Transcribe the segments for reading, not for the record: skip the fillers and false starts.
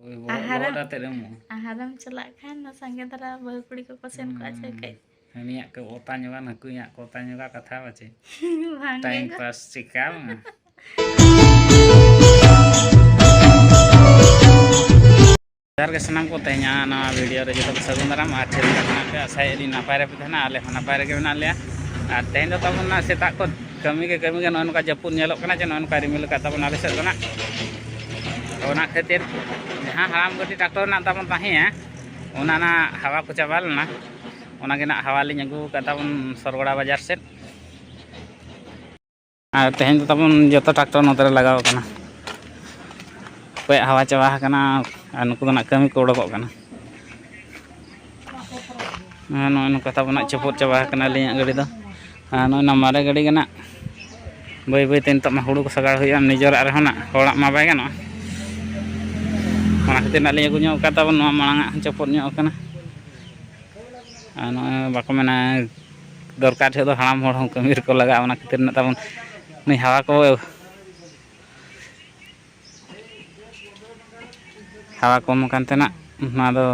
Aharam Aharam celak kan sangge tara bahu kuri ko kosen ko aja kayak Niat ke otanya kan aku nyak kotanya kan kata apa sih? bangge Time ko. pass cikam. Jar ke senang ko tehnya na video re jito sagun daram athir kana pe saya di napai re pithana ale napai re ke bena le ar tehn do tabun na setak ko kami ke non ka japun nyelok kana je non ka rimil ka tabun ale set kana ona khatir jahan haram goti traktor na tabun tahi ya ona na hawa ko chabal na ona ge na hawa li nyagu ka tabun sorgoda bazar set ar tehn do tabun joto traktor notere lagaw kana hawa cawah kana anu nak kami ko odokok kana no kata pun cepot cawah kana linya gadi do no namare gadi kana bai bai ten tok ma hudu ko sagar hoya nijorak rehon nak horak ma bai gano ona khatir nak linya gunyo kata pun no malanga cepot nyok kana anu bako mena dorkar do haram hor hon kami ko laga ona khatir nak tabun ni hawa ko hawa ko makan tenak na do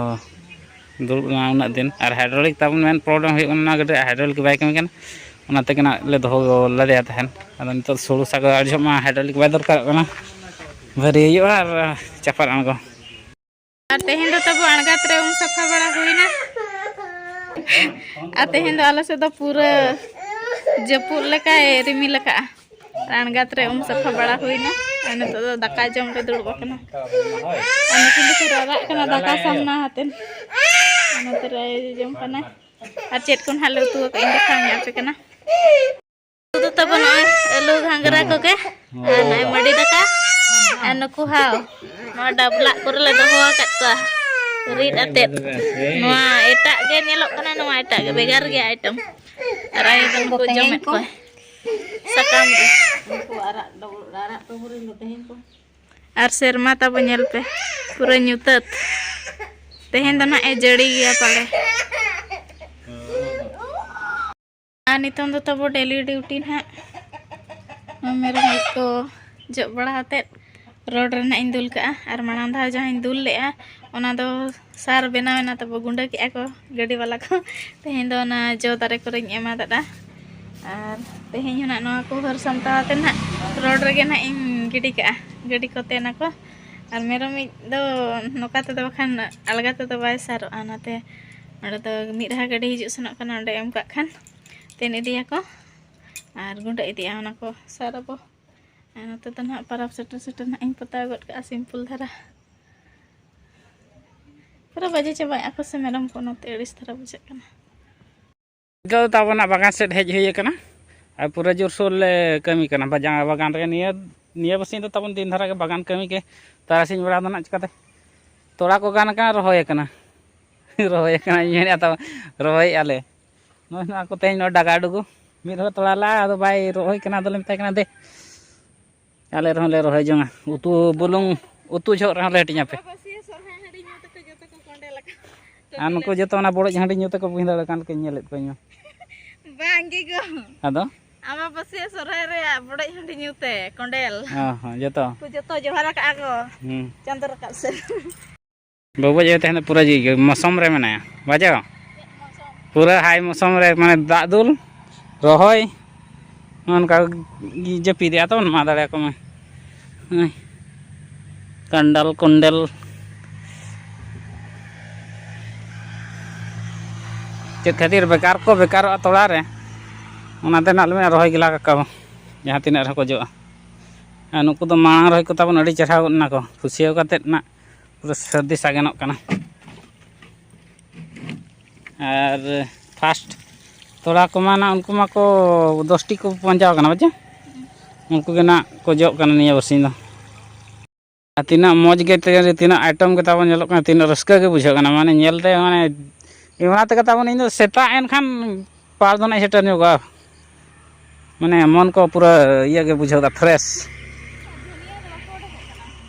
dul na una din ar hydraulic tabun men problem hoy una gade hydraulic bai kami kan ona te kana le doho la de tahen ado nito sulu saga arjo ma hydraulic bai dorkar kana bari yo ar chapar ango Tehendo tabu angat re safa bada huina tehendo ala se do pura japur leka rimil leka angat re safa bada huina ane to daka jom ke dul bakana ane kindu kurara kana daka samna haten ane tere jom kana acet kun halu tu ke inda khanya pe kana tu tabu na elu ghangra ko ke ane madi daka ane ku hau no dabla kurle doho kat ka rit atet no eta ge nyelok kana no eta ge begar ge item arai tang ku jomet ko sakam ko arak to hurin lo tehen ko ar serma ta banyel pe pura nyutat tehen dana e jadi gya pale ani ton do tabo daily duty na mere ko jog bada hatet रोड रना इंदुल का और मानंद जहाँ इंदुल ले ओना दो सार बनावे ना तब गुंडा के को गाड़ी वाला को तेहें दो ना जो तारे को रिंग एमा दादा और तेहें ना नवा को हर समता ते ना रोड रे ना इन गिडी का गाड़ी को ते ना को और मेरो मी दो नोका ते बखान अलगा ते बाय सार आनाते ओडे तो मिरहा गाड़ी हिजु सनक kana ओडे एम का खान तेन इदिया को और गुंडा इदिया ओना को सारबो नते तो ना परब सेटर ना इन पता गट का सिंपल धरा पर बजे चबा ako से मैडम को नते एडिस धरा बुझे कना गौ ताबना बागान सेट हेज होय कना आ पूरा जोर सोर ले कमी कना बागान रे निया बसिन तो ताबन दिन धरा के बागान कमी के तारासिन बड़ा दना चकाते तोड़ा को गान का रहोय कना ये ता रहोय आले न को तेन न डागा डुगु मिर हो तोड़ा ला आदो बाय रहोय कना दले मताय कना दे आले रहले रहोय जंगा उतु बुलुंग उतु झोक रहले हटिया पे आन को जतो ना बड़ो हांडी ᱧᱩ तको बिंदा कान के नेलेत पयो बांगी गो आदो आमा बसिए सोरहाय रे बड़ो हांडी ᱧᱩते कोंडेल हां जतो को जतो जोहार का आगो चंद्र का से बाबू जे तहने पूरा जी मौसम रे मने बाजो पूरा हाई मौसम रे माने दाग दुल रहोय उनका जपी दिया तो मा दाड़े को में कंडल कुंडल चेक खातिर बेकार को बेकार तोड़ा रे ओनाते नाल में रहोय गिला का जहां तिना रे को जो नुकु तो मांग रहोय को ताबन अड़ी चढ़ाव ना को खुशियो काते ना पूरा सर्दी सागनक कना और फास्ट तोड़ा को माना उनको मा को 10 टी को पंजाव कना बच्चा उनको के ना को जो कना निया बसिन दो तीना मौज के तीना आइटम के ताबन नेलो कना तीना रस्का के बुझा कना माने नेलते माने इवना ते ताबन इन सेता एन खान पार दो ना सेटर नुगा माने मन को पूरा ये के बुझा दा फ्रेश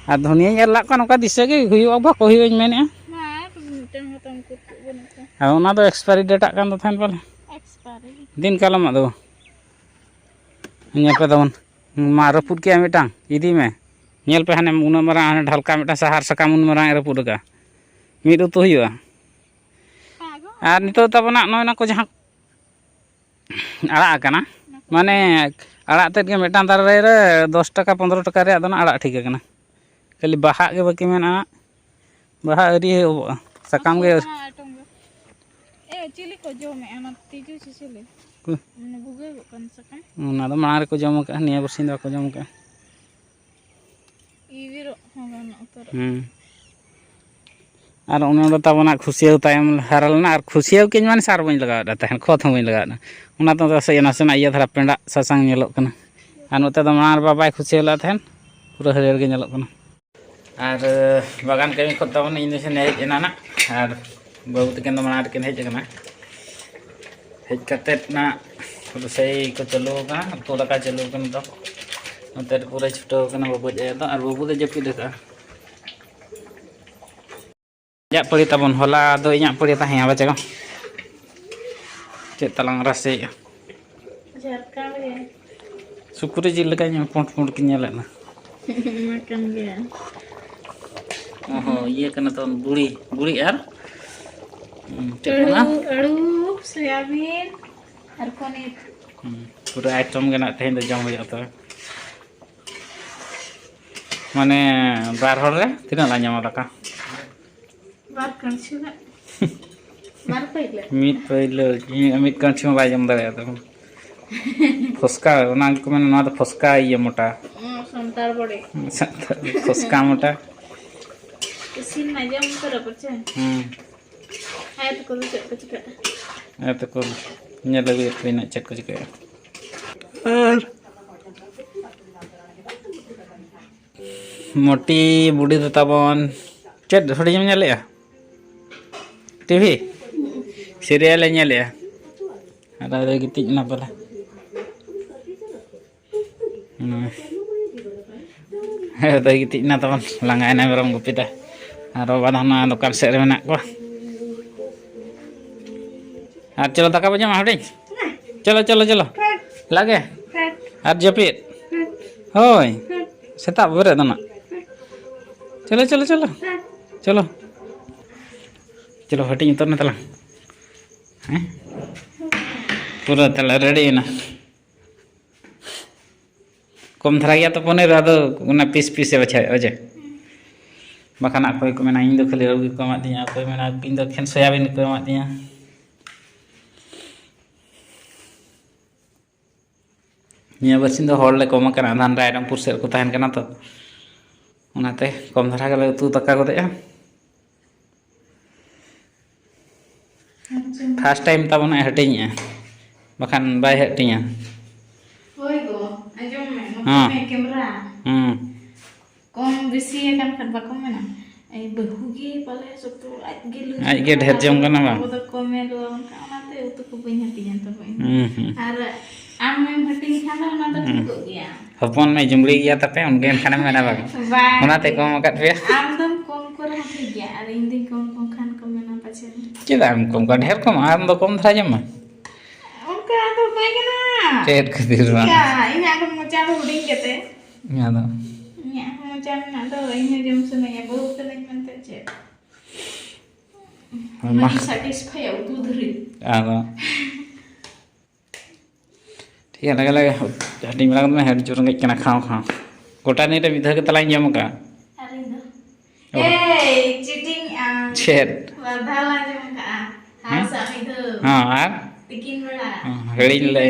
आ धनिया नेल ला कना का दिसे के हुयो बा को हुयो मेने ना मिटन हतम को बनका आ ओना दो एक्सपायरी डेट कान दो थान पाले दिन कालम दो इन पे दवन मा रपुट के मिटांग इदी में Nyel pe hanem una marang ढलका मिटा सहार सकाम उन marang रे पुडका मिद उतु हुआ और नितो तबना नयना को जहां आड़ा कना माने आड़ा तेद के मिटान दारे रे 10 टाका 15 टाका रे आदना आड़ा ठीक कना खाली बाहा के बाकी मेना बाहा अरी सकाम के ए चिली को जो में अना तीजू चिले मने बुगे को कन सका उना दो मार को जम का निया बरसिन दो को जम का इविरो होगन उतर और उन्होंने तबना खुशियाव तायम हरलना और खुशियाव किन माने सार बइन लगा तहन खत हम बइन लगा उना तो से नासेना इया धरा पेंडा ससांग नेलोक कना और नोते दो मार बाबाय खुशियावला तहन पूरा हरियर गे नेलोक कना और बागान कमी खत तबन इन से हेज एनाना और बाबू तकिन दो मार किन हेज कना हेज कतेत ना रसोई को चलो कना तो दका चलो कना तो नोते पूरा छुटो कना बाबू जे तो और बाबू दे जपी देका या पड़ी तबन होला दो इया पड़ी ता हेया बचगा चे तलांग रसे झरका रे सुकुरी जिल का ᱧ पोंट पोंट की नेलना मकन गया ओहो ये कना तो बुड़ी बुड़ी यार टेपना अड़ू सोयाबीन और पनीर पूरा आइटम गना तेन दो जम होया तो माने बार हर रे तिना ला ᱧᱟᱢᱟ दाका बार कंछुगा बार पहिले मित कंठी में बाय जम दाया तो फसका ओना को माने ना तो फसका ये मोटा संतार बड़े फसका मोटा इसी ना जम कर पछे है तो को चेक को चिका तो को ᱧᱮᱞ ᱞᱟᱹᱜᱤᱫ ᱛᱤᱱᱟᱹᱜ ᱪᱮᱫ ᱠᱚ ᱪᱤᱠᱟᱹᱭᱟ और मोटी बुढ़ी तो तबन चेद थोड़ी जम नेलेया टीवी सीरियल नेलेया अरे गितिज ना पला तो गितिज ना तबन लांगाय ना मेरम गुपिता और बादाना दुकान से रे मेना को और चलो दाका बजामा हड़ी चलो चलो चलो लागे और जपीत होय सेता बरे दना चलो चलो चलो चलो चलो हटी उतर ना तला हैं पूरा तला रेडी ना कम धरा गया तो पनीर आदो उना पीस पीस बछा अजे बखाना कोई को मेना इन दो खाली रोगी को मा दिया कोई मेना इन दो खेन सोयाबीन को मा दिया निया बसिन दो हॉल ले कम कना धान रायरंगपुर से को तहन कना तो उनाते कम धरा गले तू तका को देया फर्स्ट टाइम तबना हटिया बखान बाय हटिया होय गो अजम में कैमरा कम बेसी एकान खत बाको मेना ए बहुगी पाले सब तो आज गे ढेर जम कना बा तो कमे लो उनाते उतो को बइन हटिया तो और आम में हटिन खाना ना तो ठीक हो गया हपन में जुमड़ी गया तपे उनके खाना में ना बाग उनाते कम कट पे आम दम कम कर हटि गया और इन दिन कम कम खान को मेना पछे चेदा आम कम का ढेर कम आम दो कम धरा जम उनका तो बैगना चेत खदिर बा क्या इना को मचा हुडिंग केते या दो या मचा ना तो इन जम सुने या बहुत नहीं मनते छे मैं सैटिस्फाई हो तू धरी आ दो ठीक है लगे लगे हटी मिला में हेड जोर के ना खाओ खाओ गोटा नहीं रे विधा के तला जम का अरे दो ए चीटिंग छेद वाधाला जम का हां सामी दो हां आर तिकिन बड़ा हेड़ी ले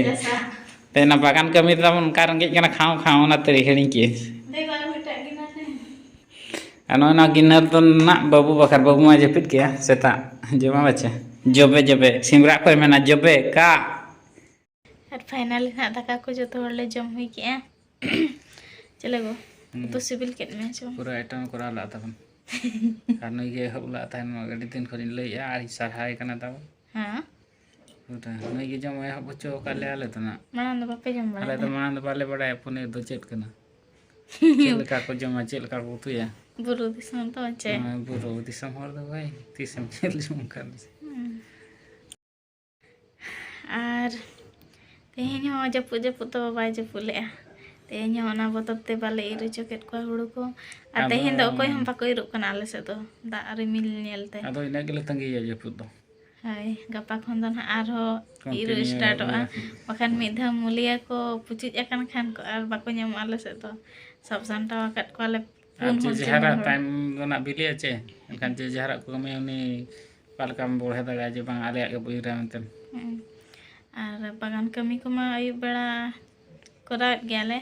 तेना बागान कमी तमन कारण के ना खाओ खाओ ना तरी हेड़ी के देखो बेटा गिना ने अनोना गिनर तो ना बाबू बखर बाबू मा जपित के सेता जमा बच्चे जबे जबे सिमरा पर मेना जबे का और फाइनली ना दाका को जो तो ले जम हुई के चले गो तो सिविल के में जो पूरा आइटम करा ला तबन कारण ये हबला तन गडी दिन खनि ले आ सहाय कना तब हां पूरा नई के जम है बच्चो का ले आले तना मानन दो बापे जम बड़ा आले तो मानन बाले बड़ा पने दो चेत कना चेल का को जमा चेल का को तुया बुरु दिसम तो चे बुरो दिसम हर दो भाई तिसम चेल जुम कर और तेहन हो जपु जपु तो बाय जपु ले Tehnya ona botol te bale iri coket ko huru ko. Ate hindo ko hom pa ko iruk kana ale se do. Da rimil nyelte. Ado ina gele tanggi ya japut do. Hai, gapa khon don arho iru Continue start ya. a. Makan mid dham mulia ko pucit akan khan ko ar bako nyam ale se do. Sab santa wakat ko ale pun Aje hon jahara time do nak bili aje. Kan je jahara ko kami ni pal kam boleh daga aje bang ale ke buira menten. Ar bagan kami ko ma ayub bera kora gale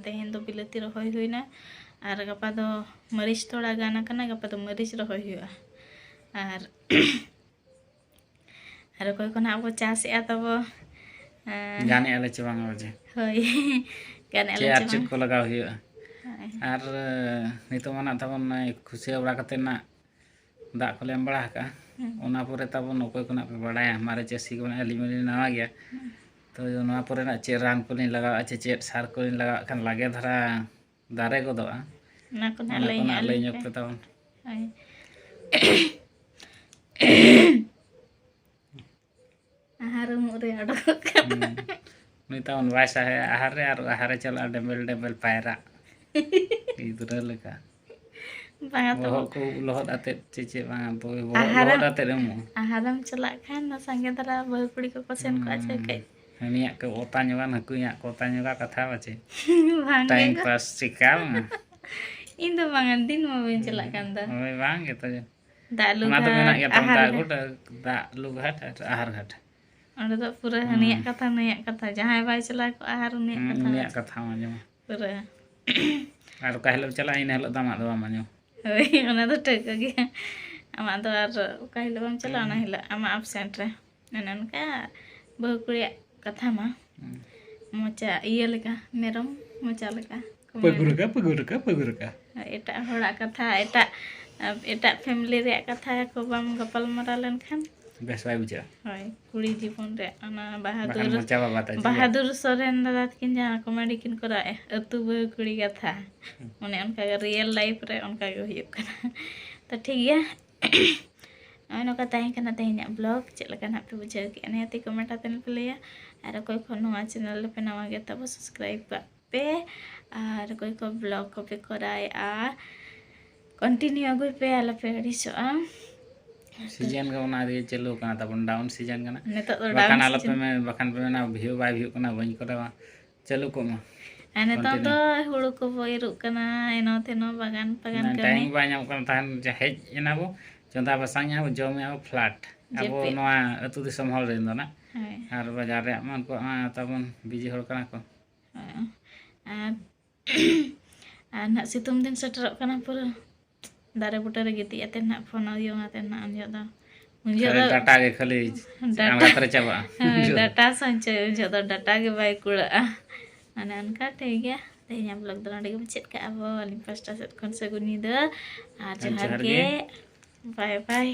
tehin do bilati rohoy huina ar gapa do maris thoda gana kana gapa do maris rohoy huya ar ar koy kona abo chas ya tabo Gane ale ce bang aje. hoy gane Ce ala ar chama ko lagaw hiya. Ar nito mana tabon na khushi obra kate na dak ko lem bada ka. Ona pore tabon okoy kona pe badaya mare chesi ko na limeli nawa gya. तो नवा परे ना चे रान को लगा अच्छे चे सार को लगा खान लगे धरा दारे को दो na ko na lay ना nya ले ñok ta hoy aharum ure ado ni taun waisa है आहार चला डेबल डेबल पायरा इधर लेका banga to वो को लोहत आते चे बा लोहत आते रमो aharam celak kan na sange tara bahu kuri ko kosen ko aja kai निया के ओता ñoga ना कुया कोता ñoga कथा बचे bang टाइम पास सिकाल indo bangan din mo bin celak kan da ओए बांग gitu da lu ना तो मेना के ahar ता गुड दा लुघाट आहार घाट onda to pura niat kata jahay bai celak ko ahar niat kata निया कथा माño pura और कहलो चला इन हेलो दामा दवा माño hoi ona to tek ge ama to ar kahilo bam chala ona hila ama absent re nanan ka bahu kuri kata ma mocha iya leka merom mocha leka pagurka eta horak katha eta family re katha ko bam gapal mara len khan बेस बाय बुझा hoi kuri jibon re ana bahkan macam apa tadi bahadur soren dadat kin jaha comedy kin kora atu bahu kuri katha mane onka real life re onka ge huyuk kana to thik ya ano ka tahin kana tahin blog cek leka nak pe buja ke ane ati comment aten pe ya ada koi ko noa channel pe nawa ge tabo subscribe ka pe ar koi ko blog ko pe korai a continue agoi pe ala pe ri so a season का बना दिए चलो कना तब down season का ना netok to bahkan down ala pe me bahkan pe ना view by view kana बन करा चलो को मा ane to to hulu ko bo iruk kana eno teno bagan ना kami time banyak kan tahan jahej ina bo contoh pasangnya bo jom ya flat abo noa atu disam hol rendo na hai ar bazar re man ko tabon biji hol kana ko ar nak situm din seterok kana pura dare buta re giti aten nak phone audio aten nak anjo da unjo da data ke khali angga tere chaba data sanche unjo da data ke bai kula ane anka thik ya tehnya blog dona de chet ka abo lim pasta set kon seguni da ar johar ge bye bye